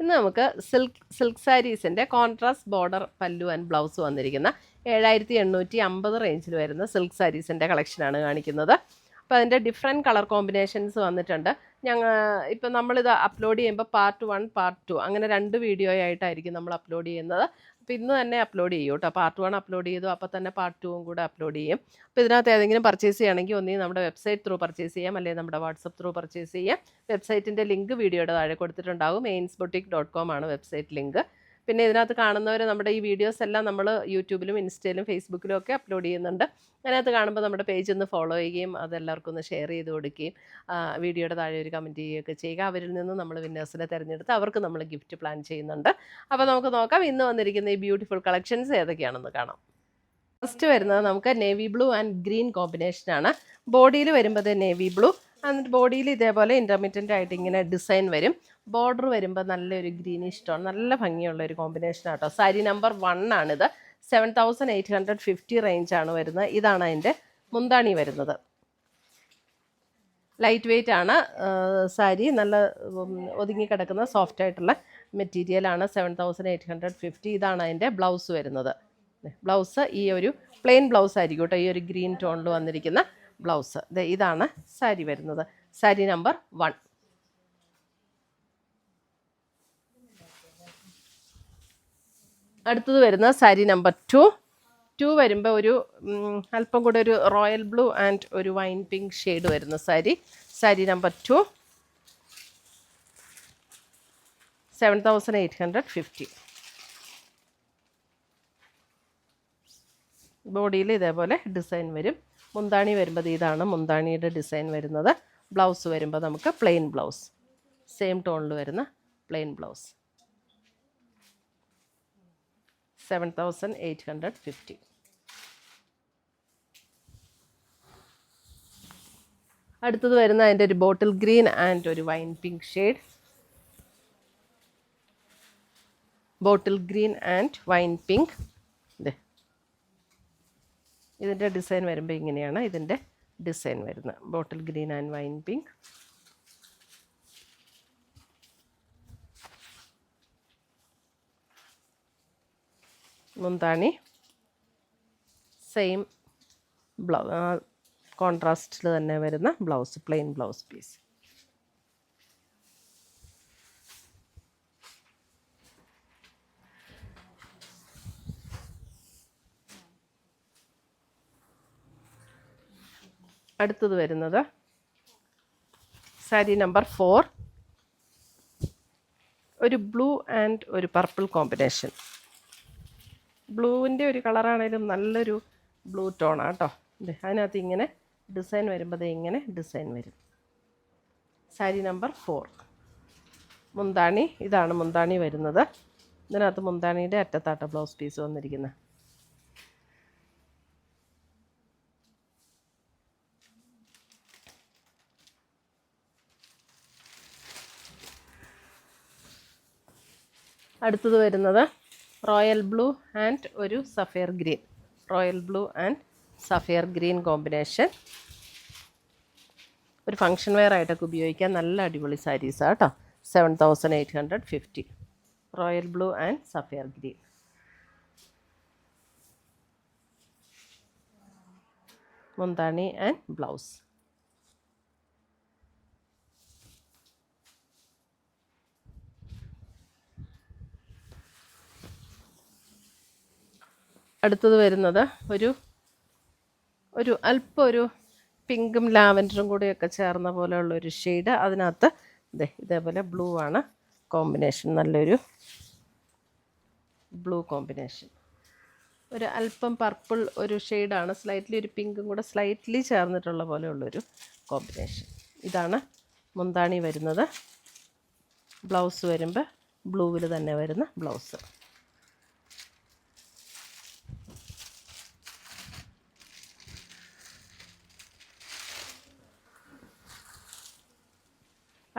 ഇന്ന് നമുക്ക് silk സാരീസിൻ്റെ contrast border പല്ലു ആൻഡ് ബ്ലൗസ് വന്നിരിക്കുന്ന 7850 റേഞ്ചിൽ വരുന്ന സിൽക്ക് സാരീസിൻ്റെ കളക്ഷനാണ് കാണിക്കുന്നത്. അപ്പോൾ അതിൻ്റെ ഡിഫറെൻറ്റ് കളർ കോമ്പിനേഷൻസ് വന്നിട്ടുണ്ട്. ഇപ്പം നമ്മളിത് അപ്ലോഡ് ചെയ്യുമ്പോൾ പാർട്ട് 1 പാർട്ട് 2 അങ്ങനെ 2 വീഡിയോ ആയിട്ടായിരിക്കും നമ്മൾ അപ്ലോഡ് ചെയ്യുന്നത്. അപ്പോൾ ഇന്ന് തന്നെ അപ്ലോഡ് ചെയ്യും കേട്ടോ. പാർട്ട് 1 അപ്ലോഡ് ചെയ്തു, അപ്പോൾ തന്നെ പാർട്ട് 2 കൂടെ അപ്ലോഡ് ചെയ്യും. അപ്പോൾ ഇതിനകത്ത് ഏതെങ്കിലും പർച്ചേസ് ചെയ്യുകയാണെങ്കിൽ ഒന്നീ നമ്മുടെ വെബ്സൈറ്റ് ത്രൂ പർച്ചേസ് ചെയ്യാം, അല്ലെങ്കിൽ നമ്മുടെ വാട്സപ്പ് ത്രൂ പർച്ചേസ് ചെയ്യാം. വെബ്സൈറ്റിൻ്റെ ലിങ്ക് വീഡിയോയുടെ താഴെ കൊടുത്തിട്ടുണ്ടാകും. ainsboutique.com ആണ് വെബ്സൈറ്റ് ലിങ്ക്. പിന്നെ ഇതിനകത്ത് കാണുന്നവർ നമ്മുടെ ഈ വീഡിയോസ് എല്ലാം നമ്മൾ യൂട്യൂബിലും ഇൻസ്റ്റയിലും ഫേസ്ബുക്കിലും ഒക്കെ അപ്ലോഡ് ചെയ്യുന്നുണ്ട്. അതിനകത്ത് കാണുമ്പോൾ നമ്മുടെ പേജ് ഒന്ന് ഫോളോ ചെയ്യുകയും അതെല്ലാവർക്കും ഒന്ന് ഷെയർ ചെയ്ത് കൊടുക്കുകയും വീഡിയോയുടെ താഴെ ഒരു കമൻറ്റ് ചെയ്യുകയൊക്കെ ചെയ്യുക. അവരിൽ നിന്ന് നമ്മൾ വിന്നേഴ്സിനെ തിരഞ്ഞെടുത്ത് അവർക്ക് നമ്മൾ ഗിഫ്റ്റ് പ്ലാൻ ചെയ്യുന്നുണ്ട്. അപ്പോൾ നമുക്ക് നോക്കാം ഇന്ന് വന്നിരിക്കുന്ന ഈ ബ്യൂട്ടിഫുൾ കളക്ഷൻസ് ഏതൊക്കെയാണെന്ന് കാണാം. ഫസ്റ്റ് വരുന്നത് നമുക്ക് നേവി ബ്ലൂ ആൻഡ് ഗ്രീൻ കോമ്പിനേഷനാണ്. ബോഡിയിൽ വരുമ്പോൾ നേവി ബ്ലൂ, എന്നിട്ട് ബോഡിയിൽ ഇതേപോലെ ഇൻ്റർമീഡിയൻ്റ് ആയിട്ട് ഇങ്ങനെ ഡിസൈൻ വരും. ബോർഡർ വരുമ്പോൾ നല്ലൊരു ഗ്രീനിഷ് ടോൺ, നല്ല ഭംഗിയുള്ള ഒരു കോമ്പിനേഷൻ ആട്ടോ. സാരി നമ്പർ 1 ആണിത്. 7850 റേഞ്ചാണ് വരുന്നത്. ഇതാണ് അതിൻ്റെ മുന്താണി വരുന്നത്. ലൈറ്റ് വെയ്റ്റ് ആണ് സാരി, നല്ല ഒതുങ്ങിക്കിടക്കുന്ന സോഫ്റ്റ് ആയിട്ടുള്ള മെറ്റീരിയലാണ്. 7850. ഇതാണ് അതിൻ്റെ ബ്ലൗസ് വരുന്നത്. ബ്ലൗസ് ഈ ഒരു പ്ലെയിൻ ബ്ലൗസ് ആയിരിക്കും കേട്ടോ, ഈ ഒരു ഗ്രീൻ ടോണിൽ വന്നിരിക്കുന്ന ബ്ലൗസ്. ഇതാണ് സാരി വരുന്നത്. സാരി നമ്പർ 1. അടുത്തത് വരുന്ന സാരി നമ്പർ 2 വരുമ്പോൾ ഒരു അല്പം കൂടെ ഒരു റോയൽ ബ്ലൂ ആൻഡ് ഒരു വൈൻ പിങ്ക് ഷെയ്ഡ് വരുന്ന സാരി നമ്പർ 2 7850. ബോഡിയിൽ ഇതേപോലെ ഡിസൈൻ വരും. മുന്താണി വരുമ്പോൾ ഇതാണ് മുന്താണിയുടെ ഡിസൈൻ വരുന്നത്. ബ്ലൗസ് വരുമ്പോൾ നമുക്ക് പ്ലെയിൻ ബ്ലൗസ്, സെയിം ടോണിൽ വരുന്ന പ്ലെയിൻ ബ്ലൗസ്. 7850. അടുത്തത് വരുന്ന അതിൻ്റെ ഒരു ബോട്ടിൽ ഗ്രീൻ ആൻഡ് ഒരു wine pink shade. Bottle green and wine pink. ഇതിൻ്റെ ഡിസൈൻ വരുമ്പോൾ ഇങ്ങനെയാണ് ഇതിൻ്റെ ഡിസൈൻ വരുന്നത്. Bottle green and wine pink. മുന്താണി സെയിം കോൺട്രാസ്റ്റിൽ തന്നെ വരുന്ന ബ്ലൗസ്, പ്ലെയിൻ ബ്ലൗസ് പീസ്. അടുത്തത് വരുന്നത് സാരി നമ്പർ 4. ഒരു ബ്ലൂ ആൻഡ് ഒരു പർപ്പിൾ കോമ്പിനേഷൻ. ബ്ലൂവിൻ്റെ ഒരു കളറാണേലും നല്ലൊരു ബ്ലൂ ടോണാണ് കേട്ടോ. അതിനകത്ത് ഇങ്ങനെ ഡിസൈൻ വരുമ്പോൾ ഇങ്ങനെ ഡിസൈൻ വരും. സാരി നമ്പർ 4. മുന്താണി ഇതാണ് മുന്താണി വരുന്നത്. ഇതിനകത്ത് മുന്താണിയുടെ അറ്റത്താട്ട ബ്ലൗസ് പീസ് വന്നിരിക്കുന്നത്. അടുത്തത് വരുന്നത് റോയൽ ബ്ലൂ ആൻഡ് ഒരു sapphire green. Royal blue and sapphire green combination. ഒരു ഫങ്ഷൻ വെയർ ആയിട്ടൊക്കെ ഉപയോഗിക്കാൻ നല്ല അടിപൊളി സാരീസാണ് കേട്ടോ. 7850. Royal blue and sapphire green. മുന്താണി ആൻഡ് ബ്ലൗസ്. അടുത്തത് വരുന്നത് ഒരു അല്പം ഒരു പിങ്കും ലാവൻഡറും കൂടെയൊക്കെ ചേർന്ന പോലെയുള്ളൊരു ഷെയ്ഡ്. അതിനകത്ത് ഇതേപോലെ ബ്ലൂ ആണ് കോമ്പിനേഷൻ, നല്ലൊരു ബ്ലൂ കോമ്പിനേഷൻ. ഒരു അല്പം പർപ്പിൾ ഒരു ഷെയ്ഡാണ്, സ്ലൈറ്റ്ലി ഒരു പിങ്കും കൂടെ സ്ലൈറ്റ്ലി ചേർന്നിട്ടുള്ള പോലെയുള്ളൊരു കോമ്പിനേഷൻ. ഇതാണ് മുന്താണി വരുന്നത്. ബ്ലൗസ് വരുമ്പോൾ ബ്ലൂവിൽ തന്നെ വരുന്ന ബ്ലൗസ്.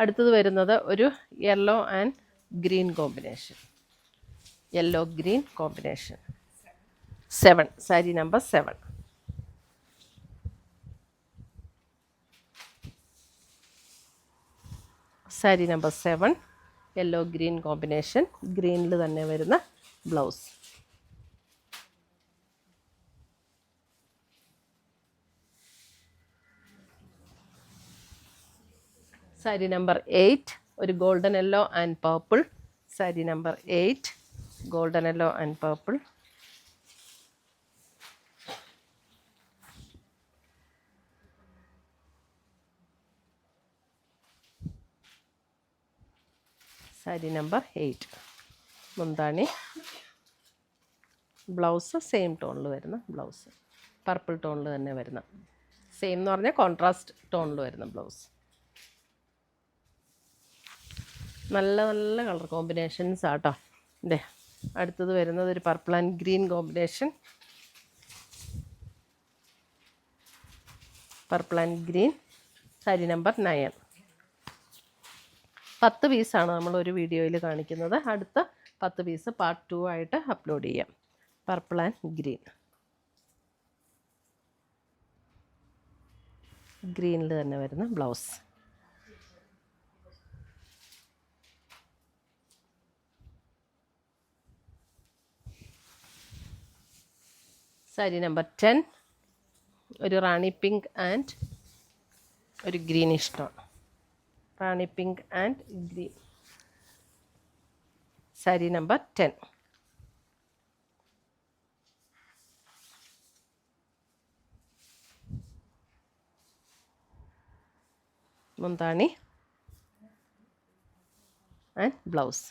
അടുത്തത് വരുന്നത് ഒരു yellow and green combination. Yellow green combination. 7. Sari number 7. Sari number 7. Yellow green combination, ഗ്രീനിൽ തന്നെ വരുന്ന ബ്ലൗസ്. സാരി നമ്പർ 8 ഒരു golden yellow and purple. Sari number 8 golden yellow and purple. Sari number 8 മുന്താണി. ബ്ലൗസ് സെയിം ടോണിൽ വരുന്ന ബ്ലൗസ്, പർപ്പിൾ ടോണിൽ തന്നെ വരുന്ന, സെയിം എന്ന് പറഞ്ഞാൽ കോൺട്രാസ്റ്റ് ടോണിൽ വരുന്ന ബ്ലൗസ്. നല്ല നല്ല കളർ കോമ്പിനേഷൻസ് ആട്ടോ. ഇതേ അടുത്തത് വരുന്നത് ഒരു purple and green combination. Purple and green. Sari number 9. 10 പീസാണ് നമ്മൾ ഒരു വീഡിയോയിൽ കാണിക്കുന്നത്. അടുത്ത 10 പീസ് പാർട്ട് 2 ആയിട്ട് അപ്ലോഡ് ചെയ്യാം. Purple and green. ഗ്രീനിൽ തന്നെ വരുന്ന ബ്ലൗസ്. സാരി നമ്പർ 10 ഒരു റാണി പിങ്ക് ആൻഡ് ഒരു greenish tone. Rani pink and green. Sari number 10. മുന്താണി ആൻഡ് ബ്ലൗസ്.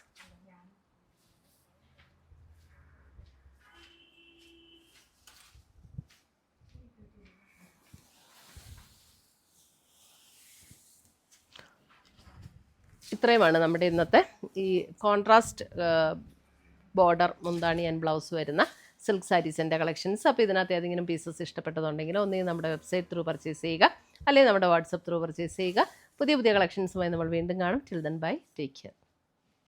ഇത്രയുമാണ് നമ്മുടെ ഇന്നത്തെ ഈ കോൺട്രാസ്റ്റ് ബോർഡർ മുന്താണി ആൻഡ് ബ്ലൗസ് വരുന്ന സിൽക്ക് സാരീസിൻ്റെ കളക്ഷൻസ്. അപ്പോൾ ഇതിനകത്ത് ഏതെങ്കിലും പീസസ് ഇഷ്ടപ്പെട്ടതുണ്ടെങ്കിൽ ഒന്നുകിൽ നമ്മുടെ വെബ്സൈറ്റ് ത്രൂ പർച്ചേസ് ചെയ്യുക, അല്ലെങ്കിൽ നമ്മുടെ വാട്സപ്പ് ത്രൂ പർച്ചേസ് ചെയ്യുക. പുതിയ പുതിയ കളക്ഷൻസുമായി നമ്മൾ വീണ്ടും കാണും. Till then bye, take care.